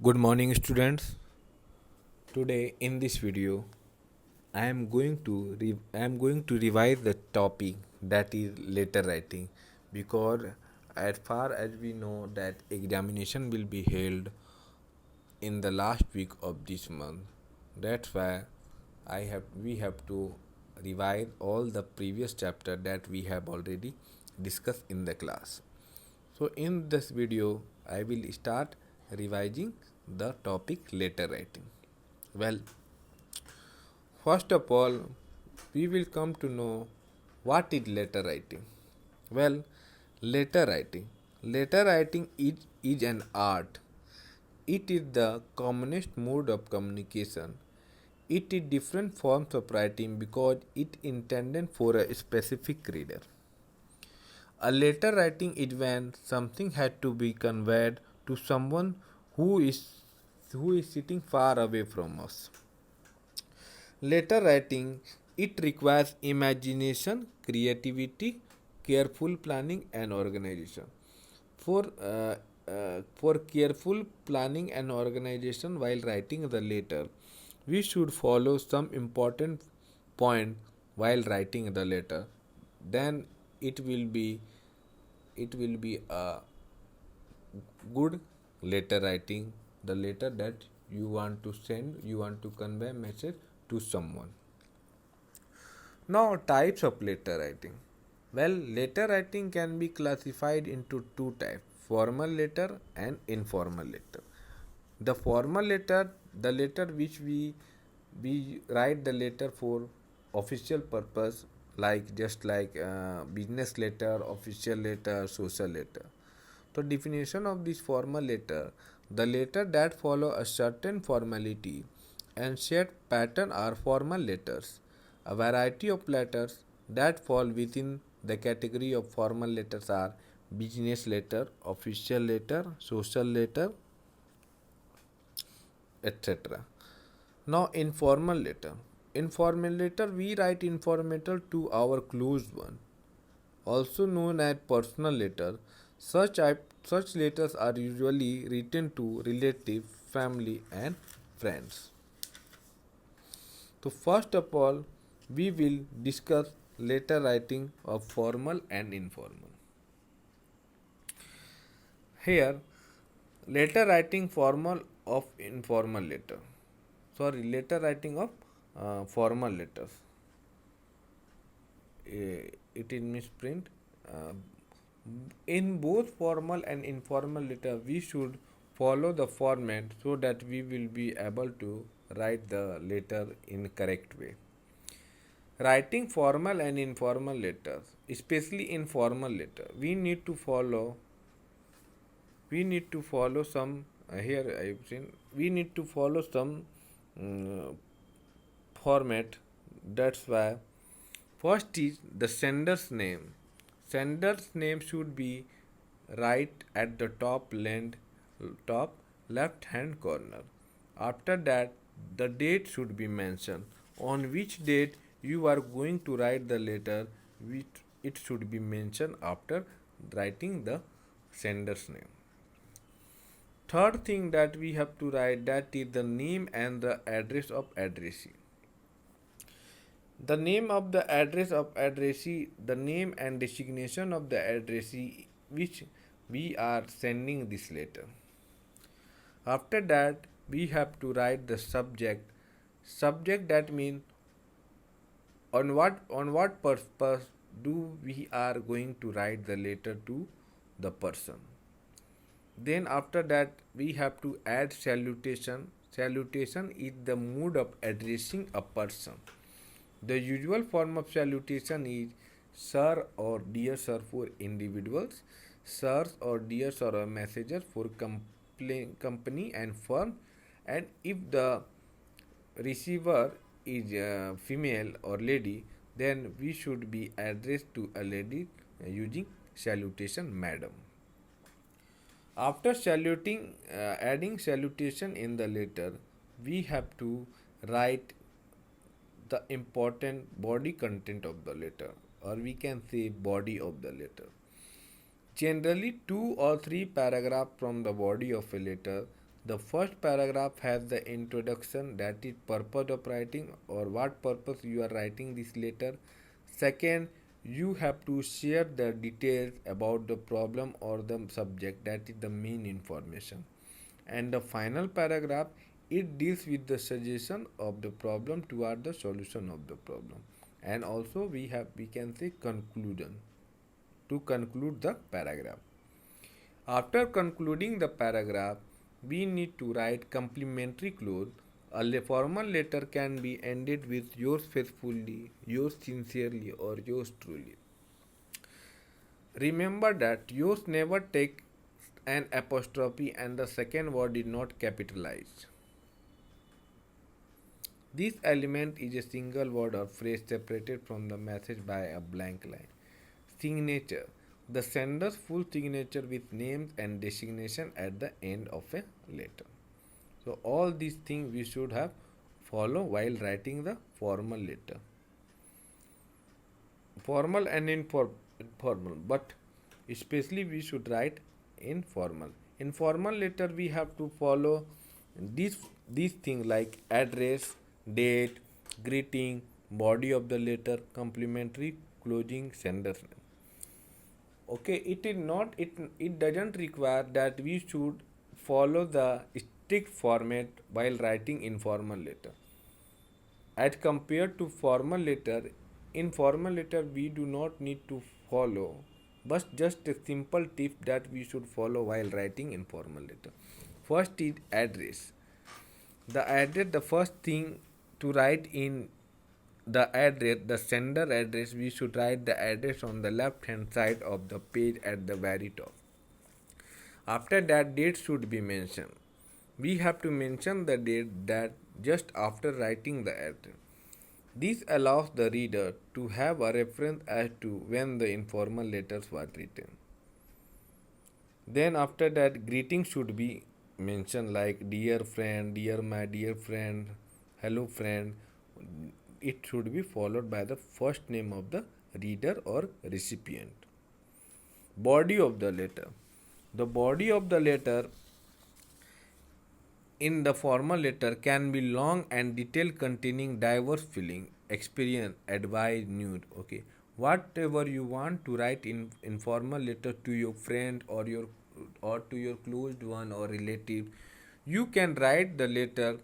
Good morning, students. Today in this video, I am going to revise the topic that is letter writing because as far as we know that examination will be held in the last week of this month. That's why we have to revise all the previous chapter that we have already discussed in the class. So in this video, I will start revising the topic letter writing. Well, first of all, we will come to know what is letter writing. Well, letter writing. Letter writing is an art. It is the commonest mode of communication. It is different forms of writing because it intended for a specific reader. A letter writing is when something had to be conveyed to someone who is who is sitting far away from us. Letter writing it requires imagination, creativity, careful planning and organization. For for careful planning and organization while writing the letter, we should follow some important point while writing the letter. Then it will be it will be a good letter writing, the letter that you want to send, you want to convey message to someone. Now, types of letter writing. Well, letter writing can be classified into two types: formal letter and informal letter. The formal letter, the letter which we write the letter for official purpose, like just like business letter, official letter, social letter. The definition of this formal letter: the letter that follow a certain formality and set pattern are formal letters. A variety of letters that fall within the category of formal letters are business letter, official letter, social letter, etc. Now, informal letter. Informal letter, we write informational to our close one, also known as personal letter. Such letters are usually written to relatives, family, and friends. So, first of all, we will discuss letter writing of formal and informal. Here, letter writing formal of informal letter. Sorry, letter writing of formal letters. It is misprint. Uh, in both formal and informal letter, we should follow the format so that we will be able to write the letter in correct way. Writing formal and informal letters, especially in formal letter, we need to follow some here I've seen we need to follow some um, format. That's why first is the sender's name. Sender's name should be right at the top left hand corner. After that, the date should be mentioned. On which date you are going to write the letter, which it should be mentioned after writing the sender's name. Third thing that we have to write, that is the name and the address of addressee. The name of the address of addressee, the name and designation of the addressee which we are sending this letter. After that, we have to write the subject. Subject, that means on what purpose do we are going to write the letter to the person. Then after that, we have to add salutation. Salutation is the mode of addressing a person. The usual form of salutation is sir or dear sir for individuals, sirs or dear sir or messenger for company and firm, and if the receiver is female or lady, then we should be addressed to a lady using salutation madam. After adding salutation in the letter, we have to write the important body content of the letter, or we can say body of the letter. Generally, two or three paragraphs from the body of a letter The first paragraph has the introduction, that is purpose of writing or what purpose you are writing this letter. Second, you have to share the details about the problem or the subject, that is the main information. And the final paragraph, it deals with the suggestion of the problem toward the solution of the problem. And also we can say conclusion to conclude the paragraph. After concluding the paragraph, we need to write complementary clause. A formal letter can be ended with yours faithfully, yours sincerely, or yours truly. Remember that yours never takes an apostrophe and the second word is not capitalized. This element is a single word or phrase separated from the message by a blank line. Signature, the sender's full signature with names and designation at the end of a letter. So all these things we should have follow while writing the formal letter. Formal and informal, but especially we should write informal. In formal letter we have to follow these things like address, date, greeting, body of the letter, complimentary, closing, sender's name. Okay, it doesn't require that we should follow the strict format while writing informal letter. As compared to formal letter, in formal letter we do not need to follow, but just a simple tip that we should follow while writing informal letter. First is address. The address, the first thing to write in the address, the sender address, we should write the address on the left hand side of the page at the very top. After that, date should be mentioned. We have to mention the date that just after writing the address. This allows the reader to have a reference as to when the informal letters were written. Then after that, greeting should be mentioned like dear friend, dear my dear friend, hello friend. It should be followed by the first name of the reader or recipient. Body of the letter. The body of the letter in the formal letter can be long and detailed, containing diverse feeling, experience, advice, news. Okay, whatever you want to write in informal letter to your friend or to your closed one or relative, you can write the letter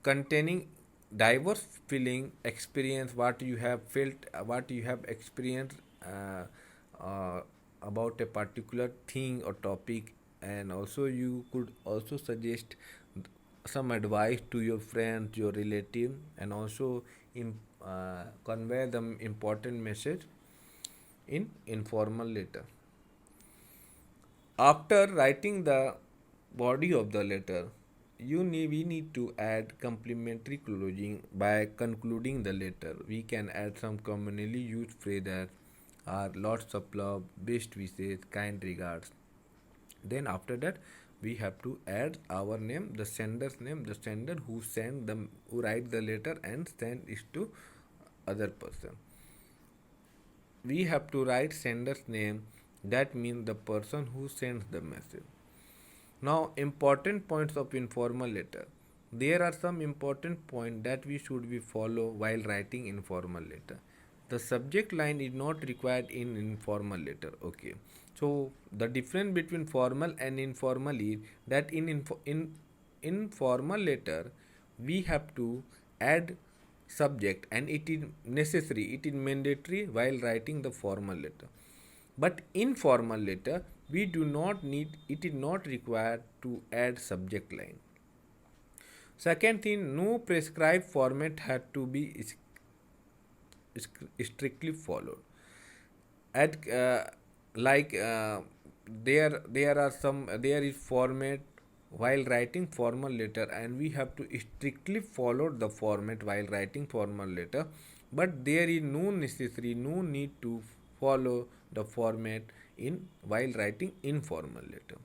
containing diverse feeling, experience, what you have felt, what you have experienced uh, about a particular thing or topic. And also you could also suggest some advice to your friend, your relative, and also convey the important message in informal letter. After writing the body of the letter, we need to add complementary closing by concluding the letter. We can add some commonly used phrases are lots of love, best wishes, kind regards. Then after that, we have to add our name, the sender's name, the sender who write the letter and send it to other person. We have to write sender's name, that means the person who sends the message. Now, important points of informal letter. There are some important points that we should be follow while writing informal letter. The subject line is not required in informal letter. Okay, so the difference between formal and informal is that in informal letter we have to add subject, and it is necessary, it is mandatory while writing the formal letter. But in formal letter we do not need, it is not required to add subject line. Second thing, no prescribed format had to be strictly followed. At like there is format while writing formal letter, and we have to strictly follow the format while writing formal letter, but there is no need to follow the format in while writing informal letter.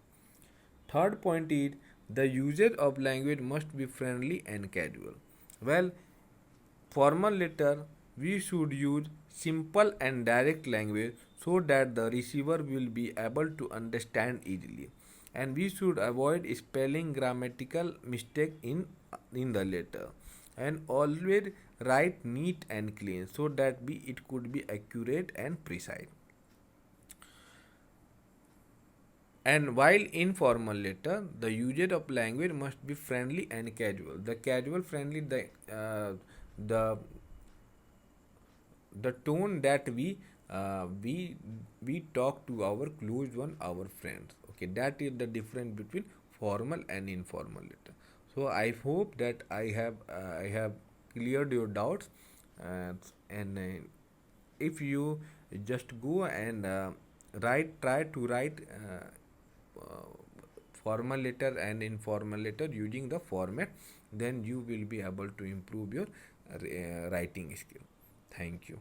Third point is the usage of language must be friendly and casual. Well, formal letter we should use simple and direct language so that the receiver will be able to understand easily. and we should avoid spelling grammatical mistake in the letter, and always write neat and clean so that it could be accurate and precise. And while informal letter, the usage of language must be friendly and casual. The casual friendly, the the tone that we talk to our close one, our friends. Okay, that is the difference between formal and informal letter. So I hope that I have cleared your doubts, and if you just go and try to write formal letter and informal letter using the format, then you will be able to improve your writing skill. Thank you.